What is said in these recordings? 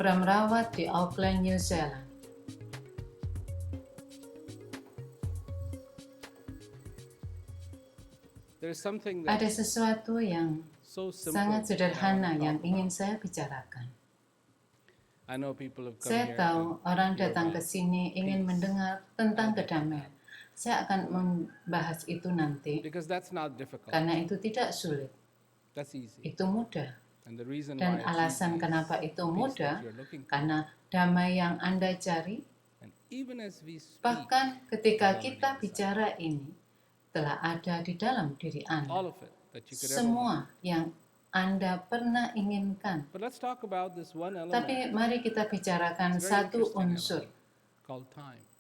merawat di Auckland, New Zealand. Ada sesuatu yang sangat sederhana yang ingin saya bicarakan. Saya tahu orang datang ke sini ingin mendengar tentang kedamaian. Saya akan membahas itu nanti karena itu tidak sulit. Itu mudah. Dan alasan kenapa itu mudah, karena damai yang Anda cari, bahkan ketika kita bicara ini, telah ada di dalam diri Anda. Semua yang Anda pernah inginkan. Tapi mari kita bicarakan satu unsur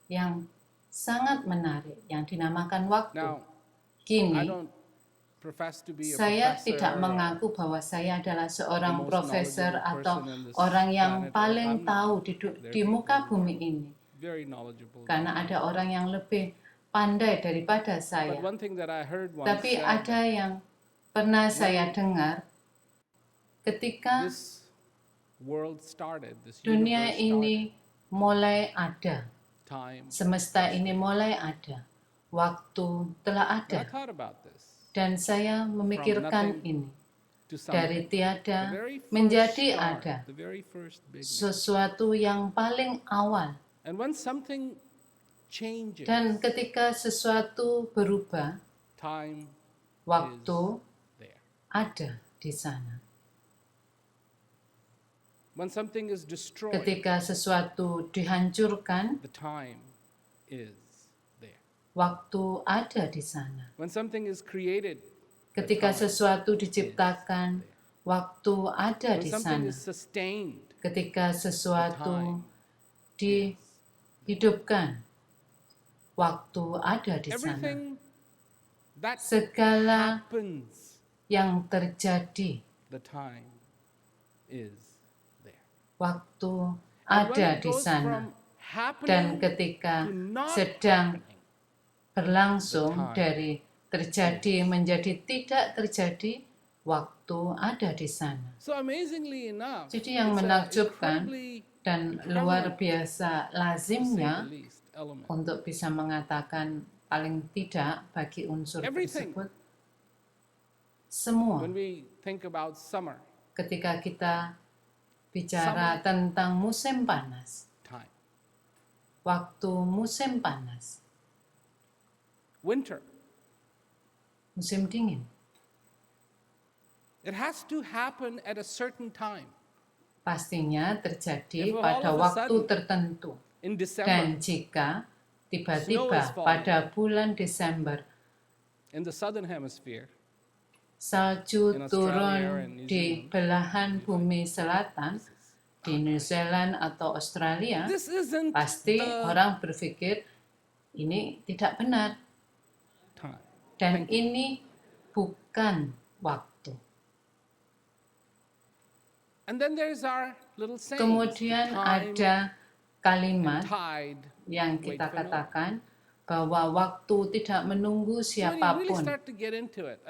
yang sangat menarik, yang dinamakan waktu. Kini, saya tidak mengaku bahwa saya adalah seorang profesor atau orang yang paling tahu di muka bumi ini. Karena ada orang yang lebih pandai daripada saya. Tapi ada yang pernah saya dengar ketika dunia ini mulai ada, semesta ini mulai ada, waktu telah ada. Dan saya memikirkan ini, dari tiada menjadi ada, sesuatu yang paling awal. Dan ketika sesuatu berubah, waktu ada di sana. Ketika sesuatu dihancurkan, waktu ada di sana. Ketika sesuatu diciptakan, waktu ada di sana. Ketika sesuatu dihidupkan, waktu ada di sana. Segala yang terjadi, waktu ada di sana. Dan ketika sedang berlangsung dari terjadi menjadi tidak terjadi, waktu ada di sana. Jadi yang menakjubkan dan luar biasa lazimnya untuk bisa mengatakan paling tidak bagi unsur tersebut, semua ketika kita bicara tentang musim panas, waktu musim panas, musim dingin, pastinya terjadi pada waktu tertentu. Dan jika tiba-tiba pada bulan Desember salju turun di belahan bumi selatan, di New Zealand atau Australia, pasti orang berpikir ini tidak benar. Dan ini bukan waktu. Kemudian ada kalimat yang kita katakan bahwa waktu tidak menunggu siapapun.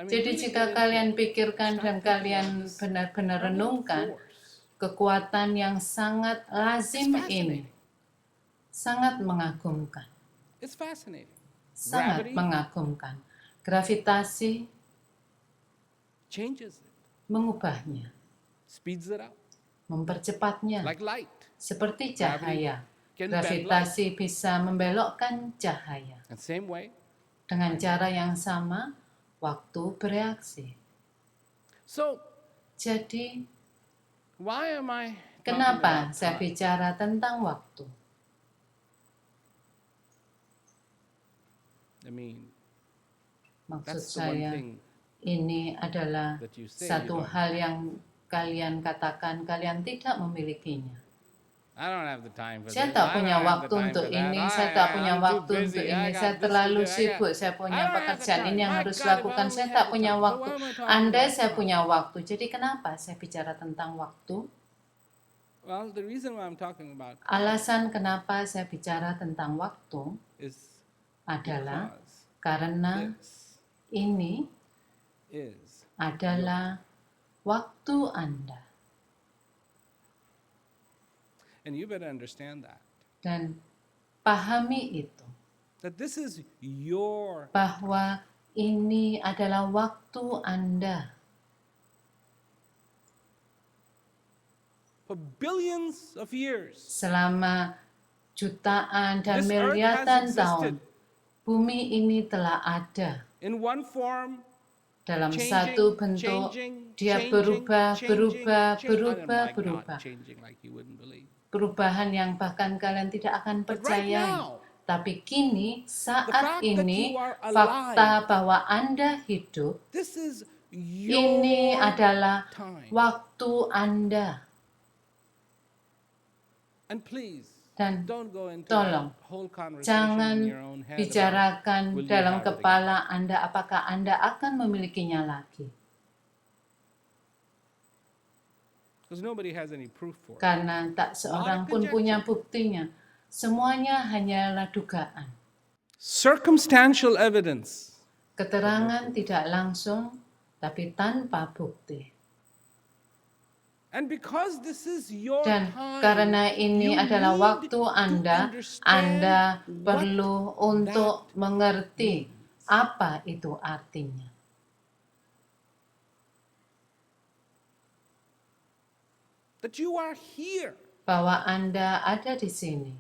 Jadi jika kalian pikirkan dan kalian benar-benar renungkan, kekuatan yang sangat lazim ini sangat mengagumkan. Sangat mengagumkan. Gravitasi mengubahnya, mempercepatnya, seperti cahaya. Gravitasi bisa membelokkan cahaya. Dengan cara yang sama, waktu bereaksi. Jadi, kenapa saya bicara tentang waktu? Maksud saya, ini adalah satu hal yang kalian katakan kalian tidak memilikinya. Saya tak punya waktu untuk ini, saya tak punya waktu untuk ini, saya terlalu sibuk, saya punya pekerjaan ini yang harus lakukan, saya tak punya waktu. Andai saya punya waktu, jadi kenapa saya bicara tentang waktu? Alasan kenapa saya bicara tentang waktu adalah karena ini adalah waktu Anda. And you better understand that. Dan pahami itu. That this is your bahwa ini adalah waktu Anda. For billions of years. Selama jutaan dan miliaran tahun, bumi ini telah ada. In one form, dalam satu bentuk, dia berubah. Perubahan yang bahkan kalian tidak akan percayai. Tapi kini, saat ini, fakta bahwa Anda hidup, ini adalah waktu Anda. Dan tolong, jangan bicarakan dalam kepala Anda apakah Anda akan memilikinya lagi. Karena tak seorang pun punya buktinya. Semuanya hanyalah dugaan. Circumstantial evidence. Keterangan tidak langsung, tapi tanpa bukti. And because this is your Dan time, karena ini adalah waktu Anda perlu untuk mengerti apa itu artinya. That you are here. Bahwa Anda ada di sini.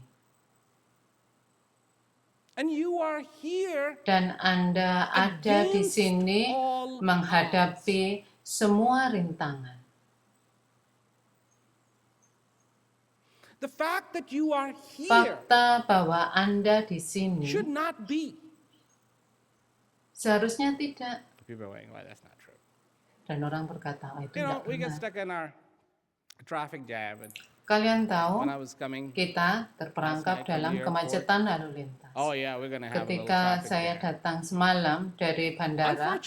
And you are here dan Anda ada di sini menghadapi semua rintangan. The fact that you are here Fakta bahwa Anda di sini should not be. Seharusnya tidak. People are going, well, that's not true. Dan orang berkata, oh, itu tidak benar. We get stuck in our traffic jam. Kalian tahu, kita terperangkap dalam kemacetan lalu lintas. Ketika saya datang semalam dari bandara,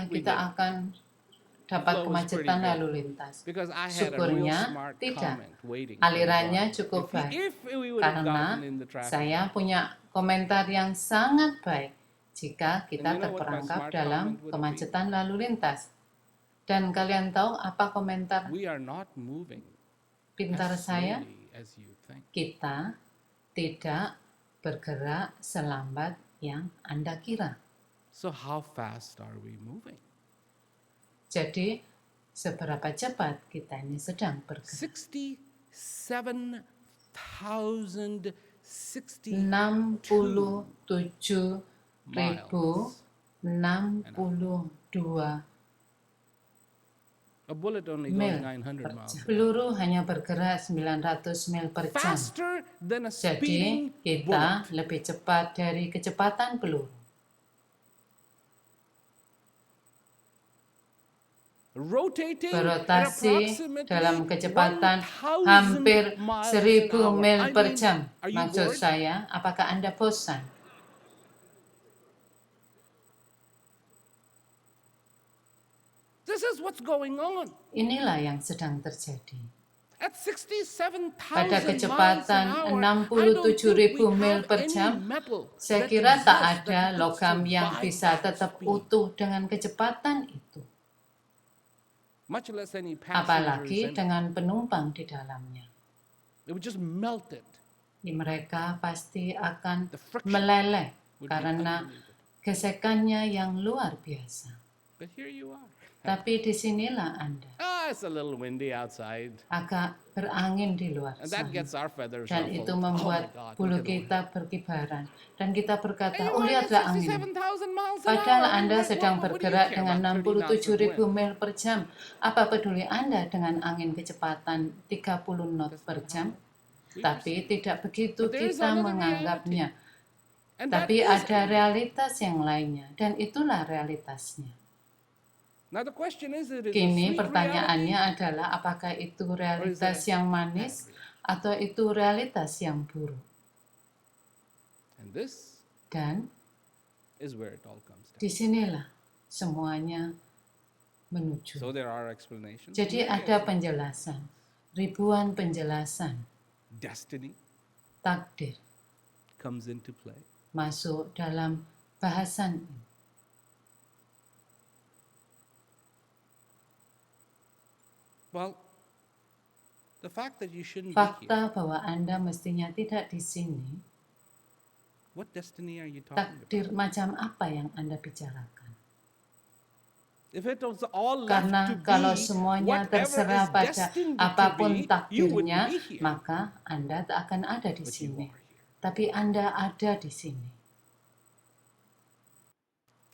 kita akan dapat kemacetan lalu lintas. Syukurnya tidak, alirannya cukup baik. Karena saya punya komentar yang sangat baik jika kita terperangkap dalam kemacetan lalu lintas. Dan kalian tahu apa komentar pintar saya? Kita tidak bergerak selambat yang Anda kira. So how fast are we moving? Jadi, seberapa cepat kita ini sedang bergerak? 67.062 mil per jam. Peluru hanya bergerak 900 mil per jam. Jadi kita lebih cepat dari kecepatan peluru. Berotasi dalam kecepatan hampir 1000 mil per jam. Maksud saya, apakah Anda bosan? This is what's going on. Inilah yang sedang terjadi. At 67,000 Pada kecepatan 67.000 mil per jam, saya kira tak ada logam yang bisa tetap utuh dengan kecepatan itu. Apalagi dengan penumpang di dalamnya. Mereka pasti akan meleleh karena gesekannya yang luar biasa. Tapi disinilah Anda. It's a little windy outside. Agak berangin di luar sana. Dan itu membuat bulu kita berkibaran. Dan kita berkata, oh lihatlah angin. Padahal Anda sedang bergerak dengan 67.000 mil per jam. Apa peduli Anda dengan angin kecepatan 30 knot per jam? Tapi tidak begitu kita menganggapnya. Tapi ada realitas yang lainnya. Dan itulah realitasnya. Kini pertanyaannya adalah apakah itu realitas yang manis atau itu realitas yang buruk. Dan disinilah semuanya menuju. Jadi ada penjelasan, ribuan penjelasan. Takdir masuk dalam bahasan ini. Well, the fact that you shouldn't be here. Fakta bahwa Anda mestinya tidak di sini, What destiny are you talking about? takdir macam apa yang Anda bicarakan? If it was all left Karena to kalau be semuanya whatever terserah is pada destined to apapun be, you wouldn't takdirnya, be here. maka Anda tak akan ada di But you sini. are here. Tapi Anda ada di sini.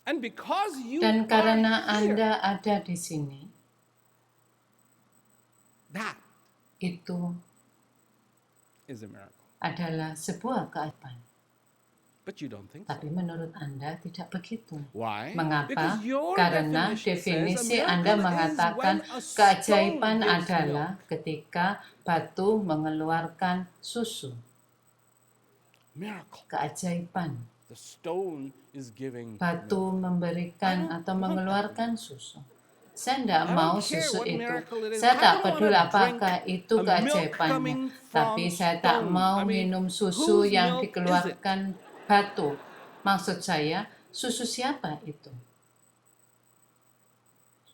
And because you Dan karena are here, Anda ada di sini, that itu is a miracle. adalah sebuah keajaiban. But you don't think so. Tapi menurut Anda tidak begitu. Why? Mengapa? Because your Karena definition definisi says a Anda miracle mengatakan is when a stone keajaiban gives adalah milk. ketika batu mengeluarkan susu. Miracle. Keajaiban. The stone is giving Batu milk. memberikan atau mengeluarkan susu. Saya tidak I mau don't care susu what itu. miracle it is. Saya I tak don't peduli wanna apakah drink itu a milk keajaibannya. coming Tapi from saya tak stone. mau I mean, minum susu whose yang milk is it? dikeluarkan batu. Maksud saya, susu siapa itu?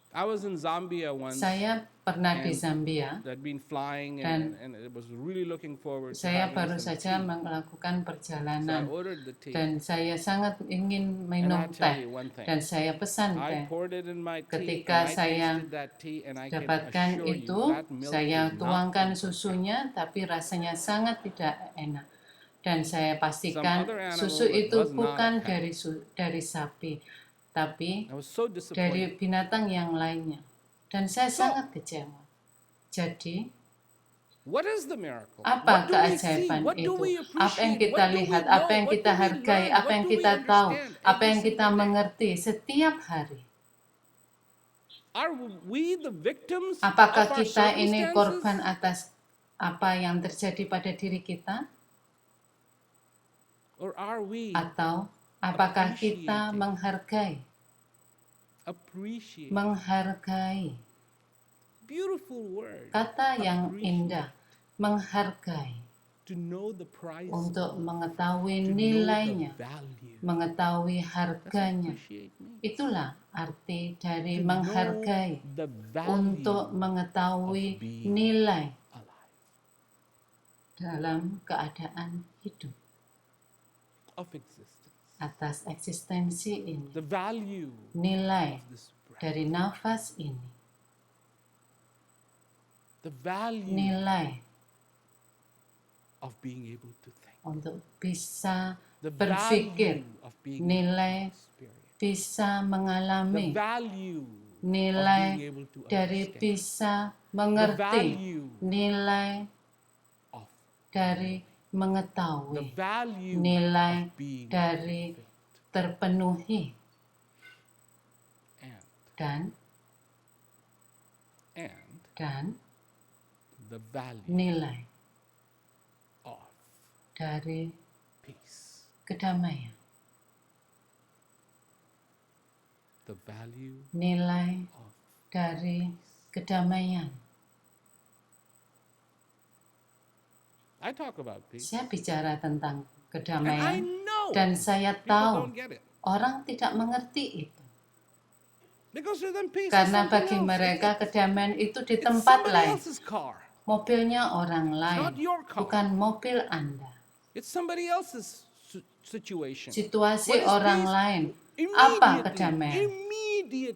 I was in Zambia once. Saya pernah di And Zambia. I'd been flying Dan and it was really looking forward to Saya having baru some saja tea. melakukan So I perjalanan ordered the tea. dan saya sangat ingin And minum I'll tell teh you one thing. dan saya pesan I teh. poured it in my tea Ketika and I saya tasted that tea and I can dapatkan assure itu, you that milk saya is not tuangkan good. susunya tapi rasanya sangat tidak enak. Dan saya Some pastikan other animal susu that itu was not a bukan cow. dari sapi, tapi I was so dari disappointed. binatang yang lainnya. Dan saya So, sangat kecewa. Jadi, what is the miracle? apa What do we see? keajaiban What do itu? we Apa yang appreciate? kita What do we lihat, know? apa yang What kita do we hargai, learn? apa What yang do we kita tahu, understand apa every yang kita single day? mengerti setiap hari. Are we the victims Apakah of our kita ini korban circumstances? atas apa yang terjadi pada diri kita? Or are we Atau apakah kita appreciating? menghargai? Beautiful word. Kata yang Appreciate. indah, menghargai, To know the price. untuk mengetahui To know the nilainya, value. mengetahui That's what harganya. appreciate means. Itulah arti dari To menghargai, know the value untuk mengetahui of being nilai alive. dalam keadaan hidup Of existence. atas eksistensi ini, The value nilai of this breath. dari nafas ini, The value nilai of being able to think. untuk bisa The berpikir, value of being nilai able to experience. bisa The mengalami, value of nilai being able to dari understand. bisa The mengerti, value nilai of dari the mengetahui, value nilai of being dari perfect. terpenuhi, And dan the value nilai of dari peace. kedamaian, The value nilai of dari kedamaian. I talk about peace. Saya bicara tentang And I kedamaian know dan saya people tahu don't get it. orang tidak mengerti itu. Because for them, peace is Karena something bagi else. mereka kedamaian itu di It's tempat somebody lain. else's car. Mobilnya orang lain, not your car. bukan mobil Anda. It's somebody else's situation. Situasi What is orang peace? lain. Apa Immediately kedamaian?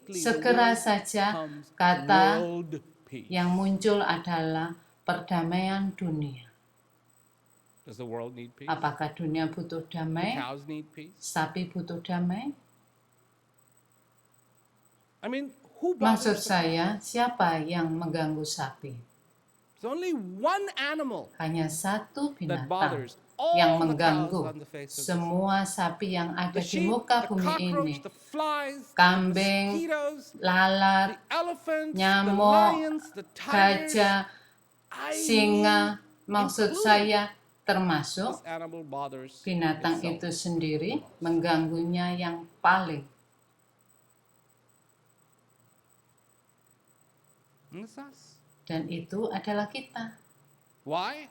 the Segera word saja comes kata world peace. yang muncul adalah perdamaian dunia. Does the world need peace? Apakah dunia butuh The damai? cows need peace. Sapi butuh damai? I mean, who Maksud bothers? saya, siapa yang mengganggu sapi? There's only one animal Hanya satu that binatang bothers all yang the cows mengganggu on the face of the earth. semua sapi yang ada The di sheep, muka the bumi ini. cockroach, the flies, the Kambing, mosquitoes, lalat, the elephants, the nyamuk, lions, the tigers. gajah, I singa. Maksud include saya this termasuk animal bothers binatang itself. itu sendiri mengganggunya yang paling. And it's us. Dan itu adalah kita. Why?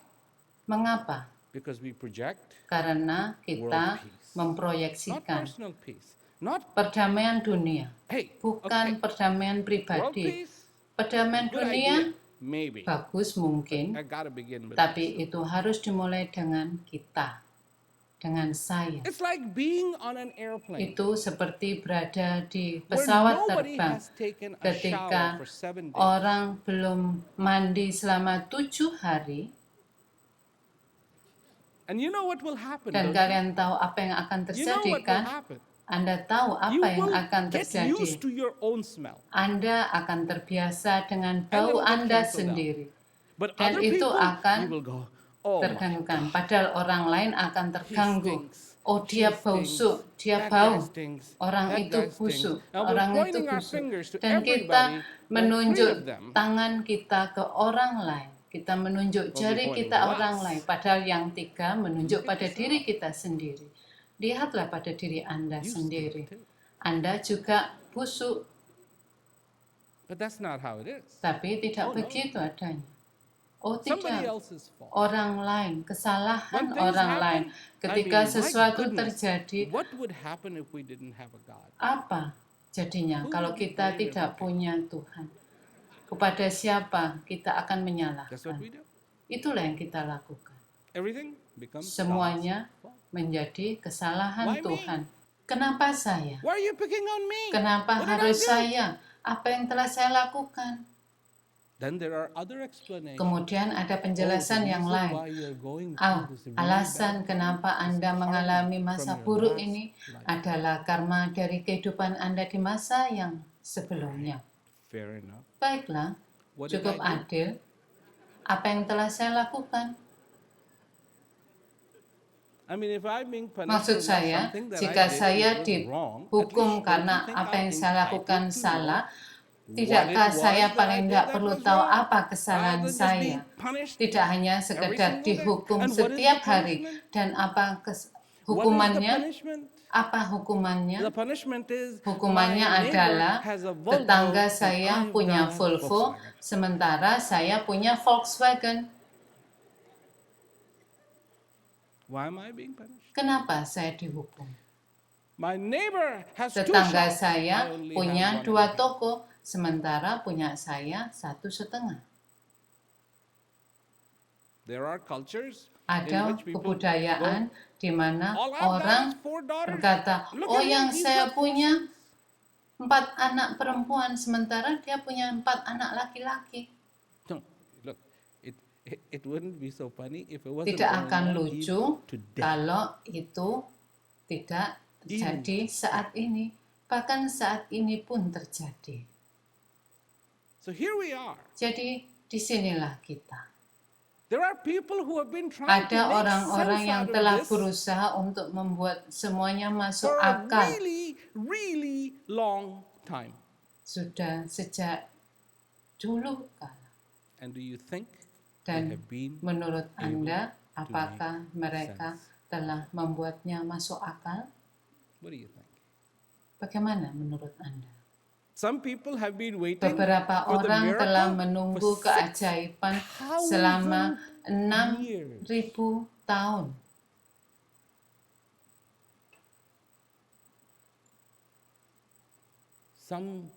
Mengapa? Because we project Karena kita World peace. not memproyeksikan personal peace. Not, perdamaian dunia, hey, bukan okay, perdamaian world pribadi. peace, Perdamaian good dunia idea. maybe. Bagus mungkin, I gotta begin with tapi myself. itu harus dimulai dengan kita, dengan saya. It's like being on an airplane Itu seperti berada di where pesawat nobody terbang has taken a shower ketika for 7 days. orang belum mandi selama 7 hari. And you know what will happen, Dan don't you? kalian tahu apa yang akan You know terjadi what will kan? happen? Anda tahu You apa yang will akan get terjadi. used to your own smell. Anda akan terbiasa dengan And bau it'll get Anda canceled out. sendiri. But Dan other itu people, akan you will go, oh my terganggukan. God, Padahal orang lain akan he terganggu. stinks. Oh, She dia stinks. busuk, dia That guy bau. stinks. Orang That itu guy stinks. busuk, Now we're orang itu pointing our busuk. fingers to Dan kita everybody, all three menunjuk of them. tangan kita ke orang lain. Kita menunjuk Well, jari we're pointing kita to orang us. lain. Padahal yang 3 menunjuk Look at pada yourself. diri kita sendiri. Lihatlah pada diri Anda You sendiri. stink too. Anda juga busuk, But that's not how it is. tapi tidak Oh, no. begitu adanya. Oh Somebody tidak, else's fault. orang lain, kesalahan When things orang lain. happen, Ketika my sesuatu goodness, terjadi, what would happen if we didn't have a God? apa jadinya Who kalau would we kita blame tidak everything? punya Tuhan? Kepada siapa kita akan That's what menyalahkan? we do. Itulah yang kita lakukan. Everything becomes Semuanya God's fault. menjadi kesalahan Why me? Tuhan. Kenapa saya? Why are you picking on me? Kenapa What did I harus do? saya? Apa yang telah saya lakukan? Then there are other explanations. Kemudian ada Oh, penjelasan the yang reason lain. why you're going Oh, through this really alasan bad kenapa time is Anda karma mengalami from masa your buruk last ini life. adalah karma dari kehidupan Anda di masa yang sebelumnya. Fair enough. Baiklah, What did cukup I do? adil. Apa yang telah saya lakukan? I mean, if I'm being punished Maksud for saya, something that jika I did saya that was wrong, at dihukum least karena don't you think apa yang I'm saya lakukan entitled to salah, know tidakkah what it saya was paling that I tidak did perlu that was tahu wrong, apa kesalahan rather than just saya? being punished Tidak hanya every sekedar single day? dihukum And what is setiap the hari. punishment? Dan apa What is the hukumannya? punishment? Apa hukumannya? The punishment is Hukumannya my neighbor adalah has a Volvo tetangga and saya I've punya got a Volvo, Volkswagen. sementara saya punya Volkswagen. Why am I being punished? Kenapa saya dihukum? My neighbor has two Tetangga shops. saya I only punya have one 2 and a half. toko, sementara punya saya 1,5. There are cultures in Ada which people kebudayaan go, di mana all I've got orang is 4 daughters. berkata, Look oh at him, yang he's saya got punya 4 anak perempuan, sementara dia punya 4 anak laki-laki. No, look, it wouldn't be so funny if it wasn't Tidak going akan on lucu even today. kalau itu tidak terjadi saat ini. Bahkan saat ini pun terjadi. So here we are. Jadi disinilah kita. There are people who have been trying to Ada make orang-orang sense yang out of telah this berusaha untuk membuat semuanya masuk for a akal. really, really long time. Sudah sejak dulu kala. And do you think they Dan have been menurut able Anda, to apakah make mereka sense? telah membuatnya masuk akal? What do you think? Bagaimana menurut Anda? Some people have been waiting Beberapa for the orang miracle telah menunggu for keajaiban 6,000 selama years. 6.000 tahun. Some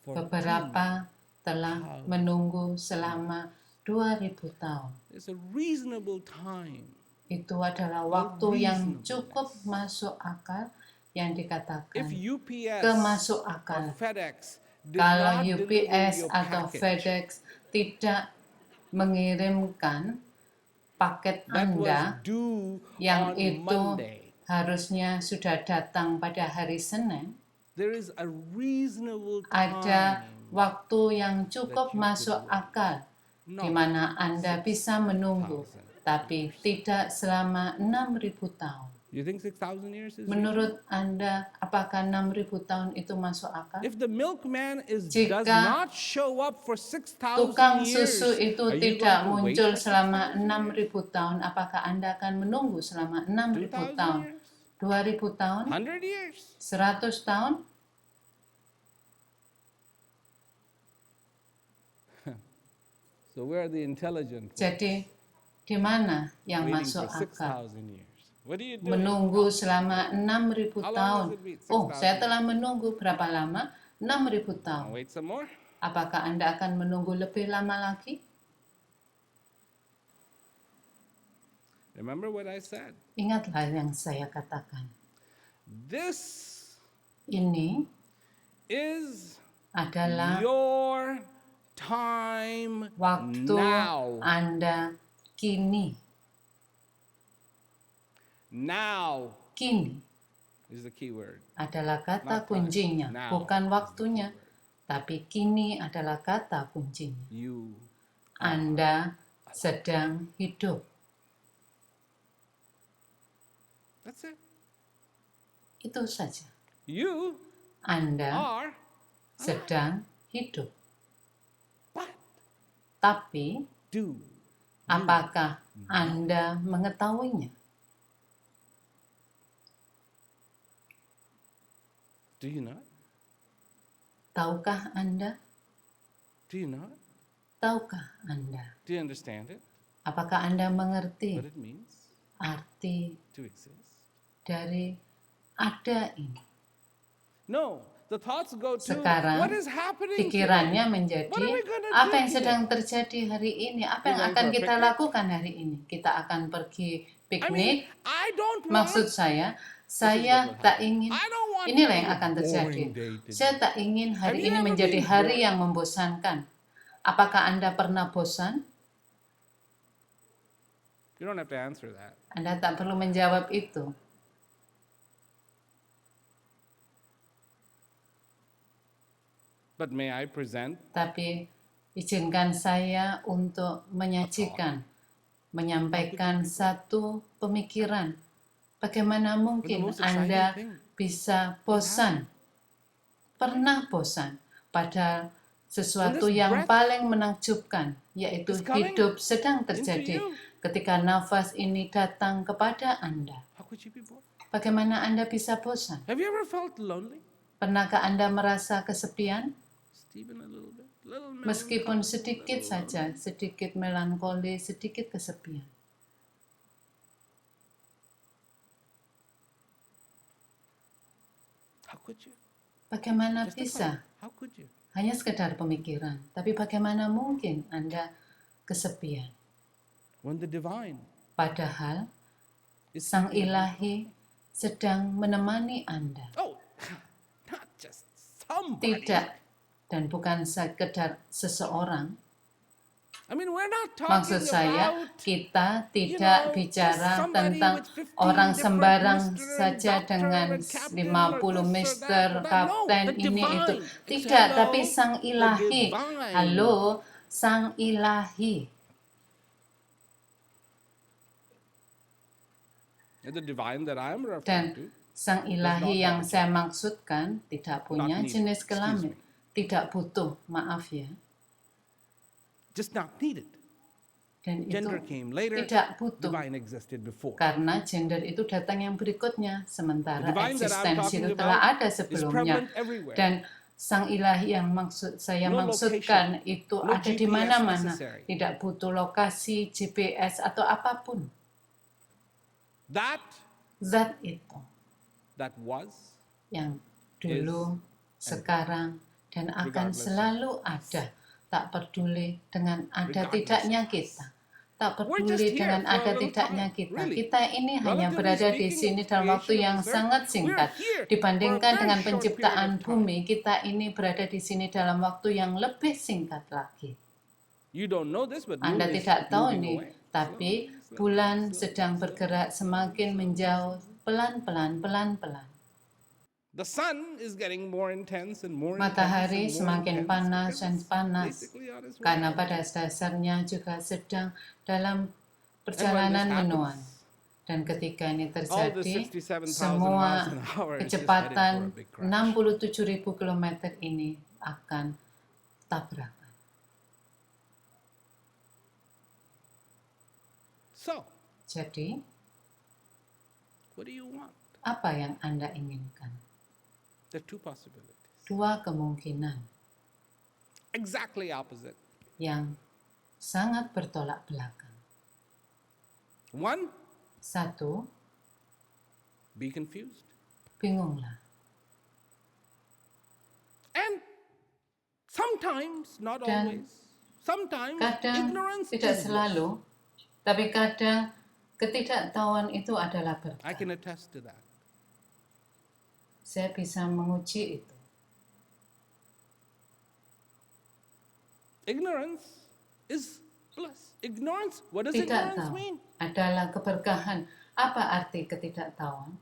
for Beberapa telah menunggu selama 2.000 tahun. It's a reasonable time. Itu adalah waktu yang cukup masuk akal yang dikatakan If UPS kemasuk or akal. FedEx did Kalau not deliver UPS your atau package FedEx tidak mengirimkan paket that was Anda due yang on itu Monday, harusnya sudah datang pada hari Senin, there is a reasonable ada time waktu yang that cukup you masuk could wait. akal di mana Anda bisa menunggu, tapi tidak selama 6.000 tahun. You think 6,000 years is Menurut Anda, apakah 6.000 tahun itu masuk akal? If the milkman does Jika not show up for 6,000 Tukang years, susu itu are you tidak going to wait muncul for selama 6,000 years? 6.000 tahun, apakah Anda akan menunggu selama 6.000 2,000 tahun? years? 2.000 tahun? 100 years? 100 tahun? So where are the intelligent ones? Jadi, di mana yang Waiting masuk for akal? 6,000 years. What do you do? Menunggu selama 6.000 How long tahun. has it been? Oh, 6,000 saya telah menunggu berapa lama? 6.000 tahun. Wait some more? Apakah Anda akan menunggu lebih lama lagi? Remember what I said. Ingatlah yang saya katakan. This Ini is adalah your time waktu now. Anda kini. Now Kini is the key word. adalah kata Not time. kuncinya, Now bukan is the waktunya, key word. tapi kini adalah kata kuncinya. You Anda sedang hidup. That's it. Itu saja. You Anda are sedang hidup. but Tapi, do apakah Anda mengetahuinya? do you not? Tahukah Anda? Do you not? Tahukah Anda? Do you understand it? Apakah Anda mengerti What it means arti to exist? dari ada ini? No, the thoughts go to Sekarang what is happening pikirannya today? menjadi What are we gonna apa do yang sedang today? terjadi hari ini, apa We're yang going akan for a kita picnic? lakukan hari ini. Kita akan pergi I mean, piknik. I don't Maksud want saya what will tak happen. ingin, I don't want inilah to yang be a akan terjadi. boring day today. Saya tak ingin hari Have you ini ever menjadi been hari bored? yang membosankan. Apakah Anda pernah bosan? You don't have to answer that. Anda tak perlu menjawab itu. But may I present Tapi izinkan saya untuk menyampaikan satu pemikiran. Bagaimana mungkin most exciting Anda thing bisa bosan? Pernah bosan? Padahal sesuatu yang paling menakjubkan, yaitu hidup sedang terjadi ketika nafas ini datang kepada Anda. how could you be bored? Bagaimana Anda bisa bosan? Have you ever felt lonely? Pernahkah Anda merasa kesepian? Even a little bit. Little Meskipun melancholy, sedikit little saja, lonely. sedikit melankoli, sedikit kesepian. How could you? Bagaimana Just a bisa? thought. How could you? Hanya sekedar pemikiran. Tapi bagaimana mungkin Anda kesepian? When the divine Padahal is Sang Ilahi sedang menemani Anda. oh, not just somebody. Tidak, dan bukan sekedar seseorang. I mean, we're not Maksud talking saya, about kita tidak bicara tentang orang sembarang saja dengan 50 mister, kapten, ini itu. Tidak, tapi Sang Ilahi. Halo, Sang Ilahi. the divine that I'm referring Dan to. Sang Ilahi yang saya maksudkan tidak punya jenis kelamin. Tidak butuh, maaf ya. Just not needed. Dan itu Gender came later. tidak butuh. Divine existed before. Karena gender itu datang yang berikutnya, sementara The divine that I'm eksistensi talking itu telah about ada is sebelumnya. prevalent everywhere. Dan Sang Ilahi yang saya No maksudkan location, itu no ada di GPS mana-mana. necessary. Tidak butuh lokasi, GPS, atau apapun. That Zat itu was yang dulu, sekarang, dan akan regardless of selalu ada. Tak peduli dengan ada Regardless tidaknya of us. kita. Tak We're just peduli here dengan for a ada little tidaknya time, kita. really. Kita ini hanya Relatively berada di speaking, sini of dalam waktu creation yang of this earth, sangat singkat. we're here Dibandingkan for a dengan very short penciptaan period of time. bumi, kita ini berada di sini dalam waktu yang lebih singkat lagi. You don't know this, but Anda moon is tidak tahu moving nih, away. tapi bulan sedang bergerak semakin menjauh, pelan-pelan, pelan-pelan. The sun is getting more intense and more Matahari intense and more semakin intense panas because dan it's panas, basically on its way. karena pada dasarnya juga sedang dalam perjalanan happens, menuan. Dan ketika ini all the terjadi, 67,000 semua miles an hour is just kecepatan headed for a big crash. 67.000 km ini akan tabrakan. So, Jadi, what do you want? apa yang Anda inginkan? There are two possibilities. Dua kemungkinan Exactly opposite. yang sangat bertolak belakang. One, Satu, be confused. bingunglah. And sometimes, not Dan always, sometimes Kadang, ignorance tidak is bliss. selalu, tapi kadang Ketidaktahuan itu adalah I berkat. can attest to that. Saya bisa menguji itu. Ignorance is bliss. Ignorance, what does Tidak ignorance tahu mean? adalah keberkahan. Apa arti ketidaktahuan?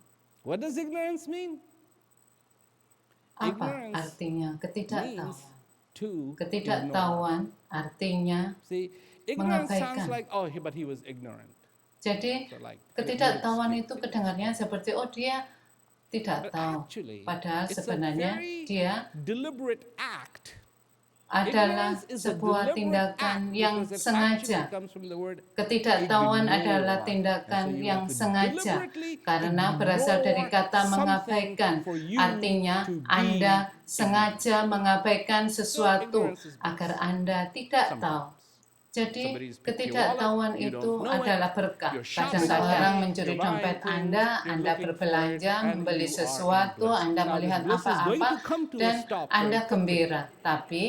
What does ignorance mean? Apa Ignorance artinya means ketidaktahuan? to ignore. Ketidaktahuan artinya See, ignorance sounds mengabaikan. like, oh, but he was ignorant. Jadi So like, ketidaktahuan itu kedengarannya seperti oh dia tidak But tahu. actually, Padahal it's a sebenarnya very dia deliberate act. adalah Ignorance is a sebuah deliberate tindakan act yang because it sengaja. actually comes from the word Ketidaktahuan ignore. adalah And tindakan so you yang have to sengaja deliberately karena berasal dari ignore kata something mengabaikan. for you Artinya to be Anda ignorant. sengaja mengabaikan sesuatu ignorance is agar bliss. Anda tidak tahu. Sometimes. Jadi Somebody speaks to your ketidaktahuan wallet, you itu don't know it, adalah berkah. you're shopping, Kadang-kadang you're mencuri buying dompet things, Anda, you're Anda looking berbelanja, for it, and membeli you are in sesuatu, bliss. Anda Now, melihat this bliss is going apa-apa, to come to a dan stop Anda very quickly. gembira. Tapi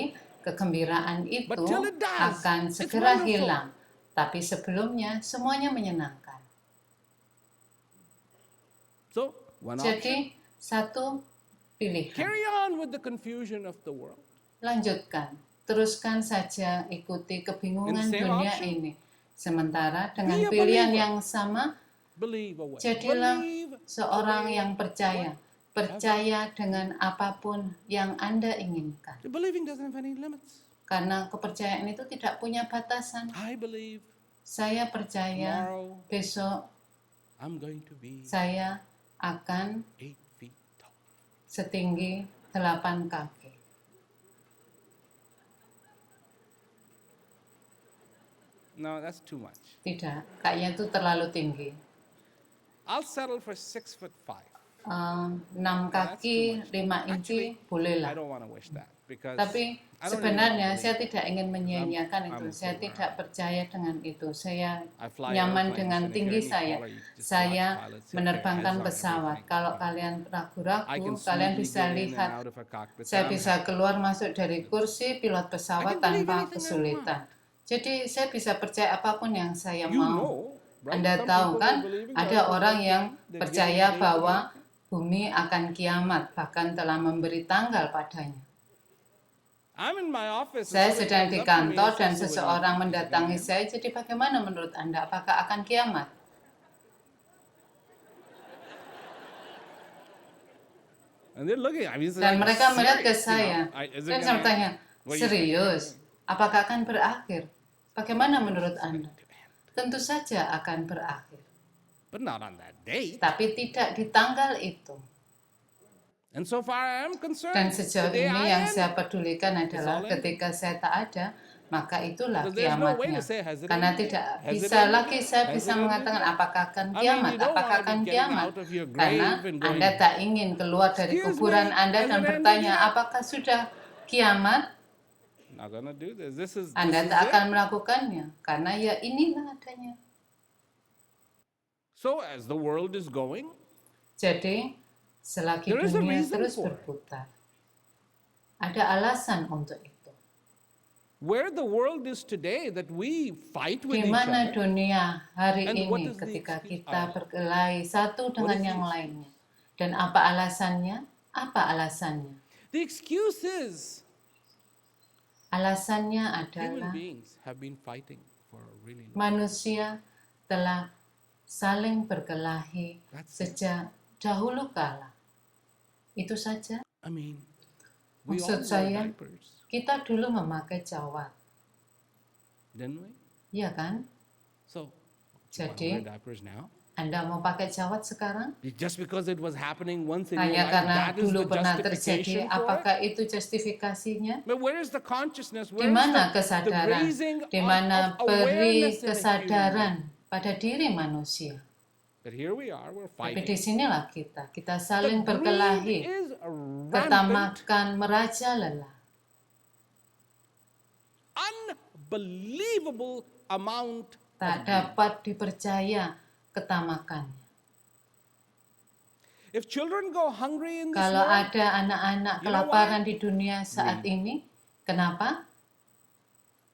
kegembiraan itu But till it does, akan it's segera wonderful. hilang. Tapi sebelumnya semuanya menyenangkan. So, one option. Jadi satu pilihan. Carry on with the confusion of the world. Lanjutkan. Teruskan saja ikuti kebingungan same dunia option. ini. Sementara dengan Be a pilihan believer. yang sama, Believe away. jadilah Believe seorang away. yang percaya. Percaya dengan apapun yang Anda inginkan. The believing doesn't have any limits. Karena kepercayaan itu tidak punya batasan. I believe Saya percaya tomorrow besok I'm going to be saya akan 8 feet tall. setinggi 8 kaki. No, that's too much. Tidak, kayaknya itu terlalu tinggi. I'll settle for 6'5". 6 kaki, 5 inci, I bolehlah. don't want to wish that because Tapi I don't sebenarnya even saya believe. tidak ingin menyia-nyiakan I'm itu. a Saya believer. tidak percaya dengan itu. Saya I fly nyaman airplanes, dengan and if tinggi you're any saya. taller, you just Saya watch pilots hit their menerbangkan heads on pesawat. everything. Kalau kalian I ragu-ragu, can kalian smoothly bisa get in and lihat. out of a cockpit. Saya I'm bisa happy. keluar masuk dari kursi pilot pesawat I can believe tanpa anything I kesulitan. Jadi saya bisa percaya apapun yang saya You mau. know, right? Anda Some tahu people kan, are believing ada God is orang one yang thing, they're percaya giving bahwa dates. bumi akan kiamat, bahkan telah memberi tanggal padanya. I'm in my office. and Saya somebody sedang comes di up to me and kantor says, dan "So what do you seseorang think? Is it mendatangi gonna saya, jadi bagaimana menurut Anda, apakah akan kiamat? happen?" And they're looking at me. It's Dan like, mereka melihat ke serious, you saya, know? Is it dan saya gonna- bertanya, what do you think? serius, apakah akan berakhir? Bagaimana menurut Anda? Tentu saja akan berakhir, But not on that date. tapi tidak di tanggal itu. And so far I am concerned. Dan sejauh the day ini I yang am, saya pedulikan adalah all ended. ketika saya tak ada, maka itulah Because there's no way kiamatnya. to say, has it Karena ended? tidak Has it bisa ended? lagi saya Has bisa it ended? mengatakan apakah akan I mean, kiamat, you don't apakah wanna be akan getting kiamat. out of your grave Karena and going, Anda tak ingin keluar dari "Excuse kuburan me, Anda has dan it ended bertanya yet?" apakah sudah kiamat. not gonna do this. This is Anda it. tak akan melakukannya, karena ya inilah adanya. So as the world is going, Jadi, selagi There is a dunia reason terus for it. berputar, ada alasan untuk itu. where the world is today, that we fight with Di each mana other. dunia hari And what ini is the ketika excuse? kita berkelahi satu dengan is the yang excuse? lainnya. Dan apa alasannya? Apa alasannya? The excuse is Alasannya human adalah beings have been fighting for a really long manusia telah saling berkelahi That's it. sejak dahulu kala. Itu saja. I mean, we all Maksud wore saya, diapers, kita dulu memakai jawat, didn't we? iya kan? So, Jadi, wear diapers now? Anda mau pakai jawat sekarang? Just because it was happening once in your Hanya life, karena that is dulu the pernah justification terjadi, for it? apakah itu justifikasinya? But where is the consciousness? Di Where is mana the kesadaran? raising Di mana of peri awareness in a human kesadaran being? pada diri manusia? But here we are, we're Tapi fighting. di sinilah kita The saling greed berkelahi, is rampant, ketamakan merajalela, unbelievable amount tak of greed. dapat dipercaya ketamakannya. If children go hungry in this Kalau world, ada anak-anak You know kelaparan di dunia saat Greed. ini, kenapa?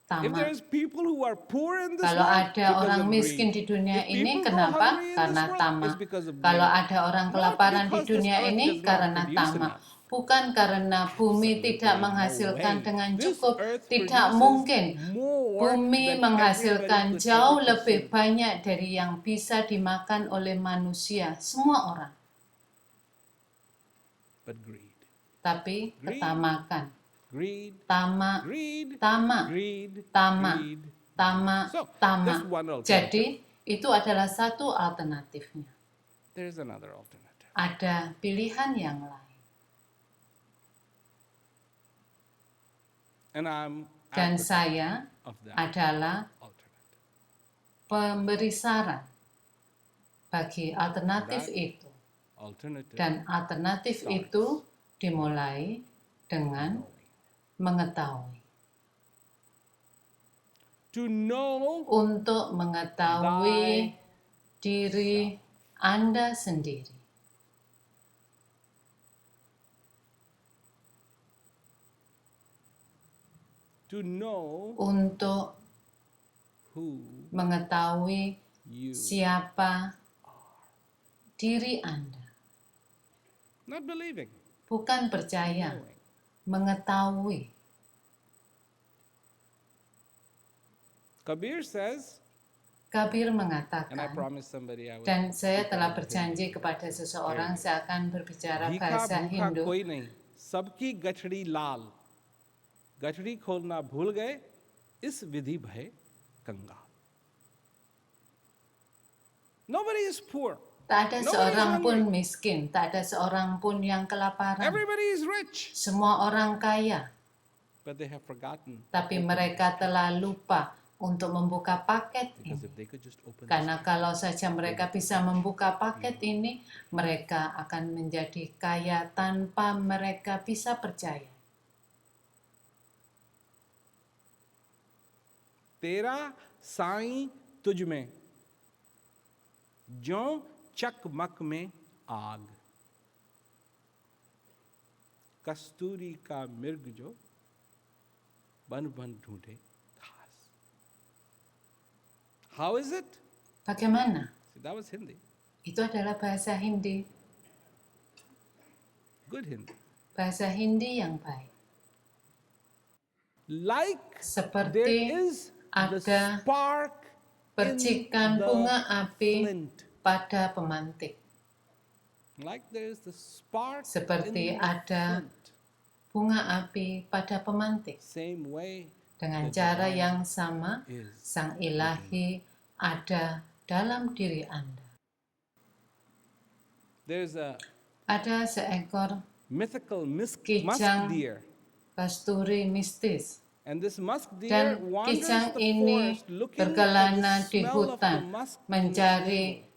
If tamak. there's people who are poor in this Kalau world, ada because orang of miskin greed. di dunia If ini, people go kenapa? hungry in this Karena world, tamak. it's because of Kalau greed. ada orang Not kelaparan di because this dunia earth ini, does not karena produce tamak. enough. Bukan karena bumi Absolutely tidak no menghasilkan way. dengan This cukup. earth Tidak produces mungkin. more Bumi than menghasilkan everybody could jauh ever lebih consume. banyak dari yang bisa dimakan oleh manusia, semua orang. But greed. Tapi Greed. ketamakan. Greed. Tamak. Greed. Tamak. Greed. Tamak. Greed. Tamak. So, Tamak. that's one alternative. Jadi, itu adalah satu alternatifnya. There's another alternative. Ada pilihan yang lain. And I'm Dan advocate saya of that adalah alternative. pemberi saran bagi alternatif That itu. alternative Dan alternatif itu dimulai dengan mengetahui. to know Untuk mengetahui diri Anda sendiri. to know Untuk who mengetahui you siapa diri Anda. not believing, Bukan percaya, knowing. mengetahui. Kabir says, Kabir and I mengatakan, promised somebody I would dan saya speak telah about berjanji Hindi. kepada seseorang saya akan berbicara भीखा bahasa भूखा Hindu. कोई नहीं, सबकी गठड़ी लाल, गठड़ी खोलना भूल गए, इस विधि भय कंगाल. Nobody is poor. Tak ada Nobody seorang is pun hungry. miskin, tak ada seorang pun yang kelaparan. Everybody is rich, Semua orang kaya, but they have forgotten. tapi mereka telah lupa untuk membuka paket Because ini. if they could just open Karena kalau saja mereka bisa membuka paket ini, mereka akan menjadi kaya tanpa mereka bisa percaya. तेरा साईं तुझ में जो चकमक में आग, कस्तूरी का मिर्ग जो बन बन ढूंढे घास. How is it? Bagaimana? See, that was Hindi. Itu adalah bahasa Hindi. Good Hindi. Bahasa Hindi yang baik. Like Seperti there is the ada spark percikan in bunga the api flint. pada pemantik. Like there is the spark Seperti in the ada flint. bunga api pada pemantik. Same way Dengan the cara divine yang sama, is Sang Ilahi ada dalam diri Anda. There's a Ada seekor mythical musk Kijang deer. kasturi mistis. And this musk deer Dan wanders kijang the ini forest looking berkelana for the di smell of the hutan, musk in its mencari navel.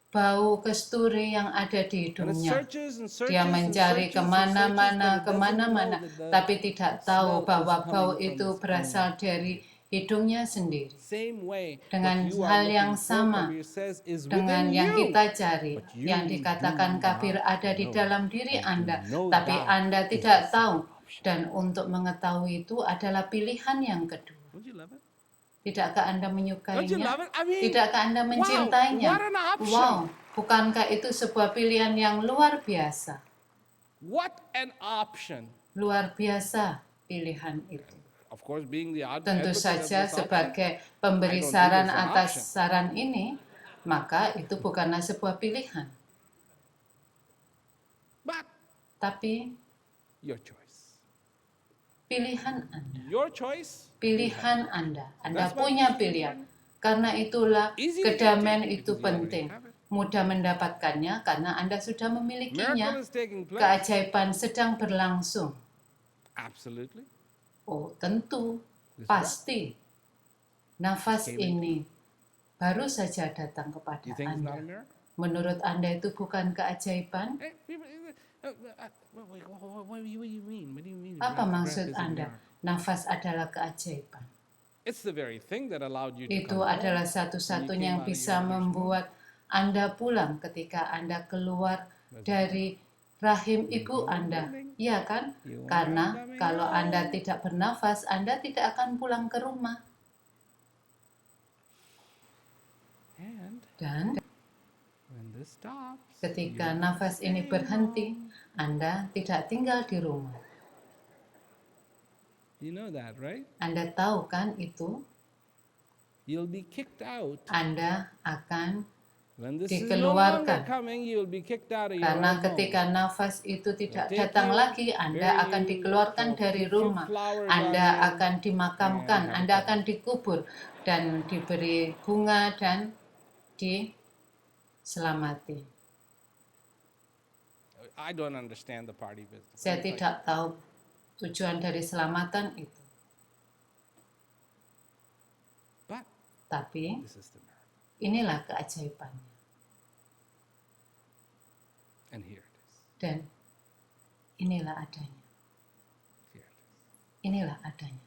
bau kasturi yang ada di And it hidungnya. searches and searches Dia and mencari searches and kemana-mana, searches, but it doesn't know that the tapi tidak tahu smell bahwa is bau coming itu from its berasal own. dari hidungnya sendiri. Same way Dengan what you hal are yang looking for, sama Kabir says, is dengan within yang you. kita cari, But you yang dikatakan do Kabir not ada di know. dalam diri And to Anda, know tapi that Anda is tidak the tahu. second option. Dan untuk mengetahui itu adalah pilihan yang kedua. Don't you love it? Tidakkah Anda Don't you menyukainya? love it? I mean, Tidakkah Anda mencintainya? wow, what an option. Wow, bukankah itu sebuah pilihan yang luar biasa? What an option. Luar biasa pilihan itu. Of course, being the Tentu advocate of saja this option, sebagai pemberi I don't saran think it's an atas option. saran ini, maka itu bukanlah sebuah pilihan. But Tapi your choice. pilihan Anda. Your choice. Pilihan Anda. Anda That's why punya it's pilihan. Karena itulah Easy to kedamaian get itu because you already penting. have it. Mudah mendapatkannya karena Anda sudah memilikinya. Miracle is taking place. Keajaiban sedang berlangsung. Absolutely. Oh, tentu. This Pasti. Nafas Came in. ini baru saja datang kepada You think it's not a Anda. miracle? Menurut Anda itu bukan keajaiban? Hey, what do you mean? What do you mean? Apa breath maksud is a Anda? miracle? Nafas adalah keajaiban. It's the very thing that allowed you to Itu come adalah home. satu-satunya yang When you came bisa out of your mother's membuat Anda pulang ketika Anda keluar dari rahim ibu Anda. Iya kan? Karena kalau Anda tidak bernafas, Anda tidak akan pulang ke rumah. Dan when this stops, ketika nafas ini berhenti, Anda tidak tinggal di rumah. You know that, right? Anda tahu kan itu? You'll be kicked out. Anda akan When this is no longer dikeluarkan. coming, you'll be kicked out of your Karena own ketika home. nafas itu tidak Take datang you, lagi, Anda bury akan you, dikeluarkan throw dari fruit rumah. flowers Anda on you, akan dimakamkan, and have a Anda party. akan dikubur dan diberi bunga dan diselamati. I don't understand the party business. Saya tidak tahu tujuan dari selamatan itu. But Tapi this is the miracle. inilah keajaibannya. And here it is. Dan inilah adanya. Here it is. Inilah adanya.